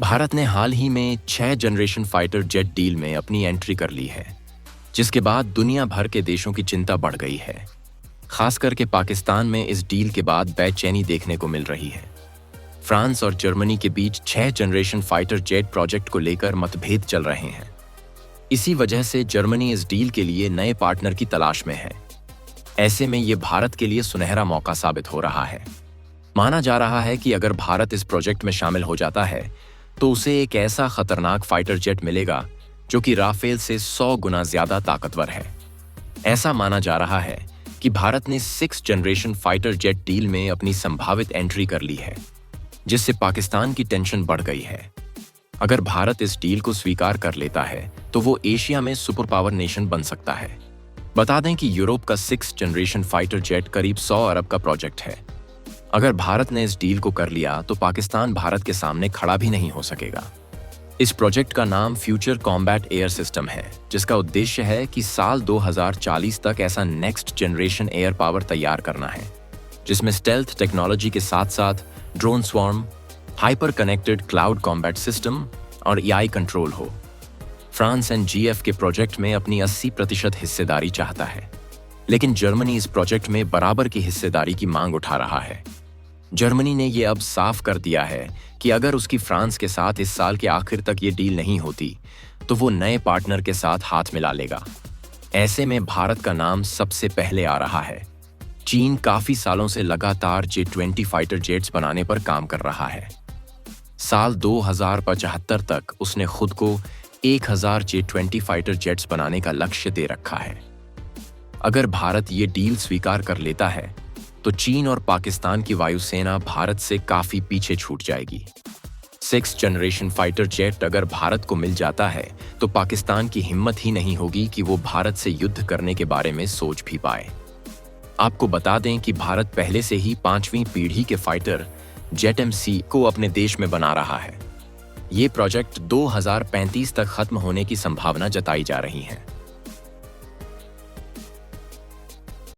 भारत ने हाल ही में 6 generation fighter jet deal में अपनी एंट्री कर ली है, जिसके बाद दुनिया भर के देशों की चिंता बढ़ गई है। खास करके पाकिस्तान में इस डील के बाद बेचैनी देखने को मिल रही है। फ्रांस और जर्मनी के बीच 6 जनरेशन फाइटर जेट प्रोजेक्ट को लेकर मतभेद चल रहे हैं। इसी वजह से जर्मनी इस डील के लिए नए पार्टनर की तलाश में है। ऐसे में ये भारत के लिए सुनहरा मौका साबित हो रहा है। माना जा रहा है कि अगर भारत इस प्रोजेक्ट में शामिल हो जाता है तो उसे एक ऐसा खतरनाक फाइटर जेट मिलेगा जो कि राफेल से 100 गुना ज्यादा ताकतवर है। ऐसा माना जा रहा है कि भारत ने 6 जनरेशन फाइटर जेट डील में अपनी संभावित एंट्री कर ली है, जिससे पाकिस्तान की टेंशन बढ़ गई है। अगर भारत इस डील को स्वीकार कर लेता है तो वो एशिया में सुपर पावर नेशन बन सकता है। बता दें कि यूरोप का 6 जनरेशन फाइटर जेट करीब 100 अरब का प्रोजेक्ट है। अगर भारत ने इस डील को कर लिया तो पाकिस्तान भारत के सामने खड़ा भी नहीं हो सकेगा। इस प्रोजेक्ट का नाम फ्यूचर कॉम्बैट एयर सिस्टम है, जिसका उद्देश्य है कि साल 2040 तक ऐसा नेक्स्ट जनरेशन एयर पावर तैयार करना है जिसमें स्टेल्थ टेक्नोलॉजी के साथ साथ drone swarm, hyper connected cloud combat system और एआई कंट्रोल हो। फ्रांस एनजीएफ के प्रोजेक्ट में अपनी 80% हिस्सेदारी चाहता है, लेकिन जर्मनी इस प्रोजेक्ट में बराबर की हिस्सेदारी की मांग उठा रहा है। जर्मनी ने यह अब साफ कर दिया है कि अगर उसकी फ्रांस के साथ इस साल के आखिर तक ये डील नहीं होती तो वो नए पार्टनर के साथ हाथ मिला लेगा। ऐसे में भारत का नाम सबसे पहले आ रहा है। चीन काफी सालों से लगातार J-20 फाइटर जेट्स बनाने पर काम कर रहा है। साल 2075 तक उसने खुद को 1000 J-20 फाइटर जेट्स बनाने का लक्ष्य दे रखा है। अगर भारत ये डील स्वीकार कर लेता है तो चीन और पाकिस्तान की वायुसेना भारत से काफी पीछे छूट जाएगी। 6 जनरेशन फाइटर जेट अगर भारत को मिल जाता है तो पाकिस्तान की हिम्मत ही नहीं होगी कि वो भारत से युद्ध करने के बारे में सोच भी पाए। आपको बता दें कि भारत पहले से ही 5वीं पीढ़ी के फाइटर जेट MC को अपने देश में बना रहा है। ये प्रोजेक्ट 2035 तक खत्म होने की संभावना जताई जा रही है।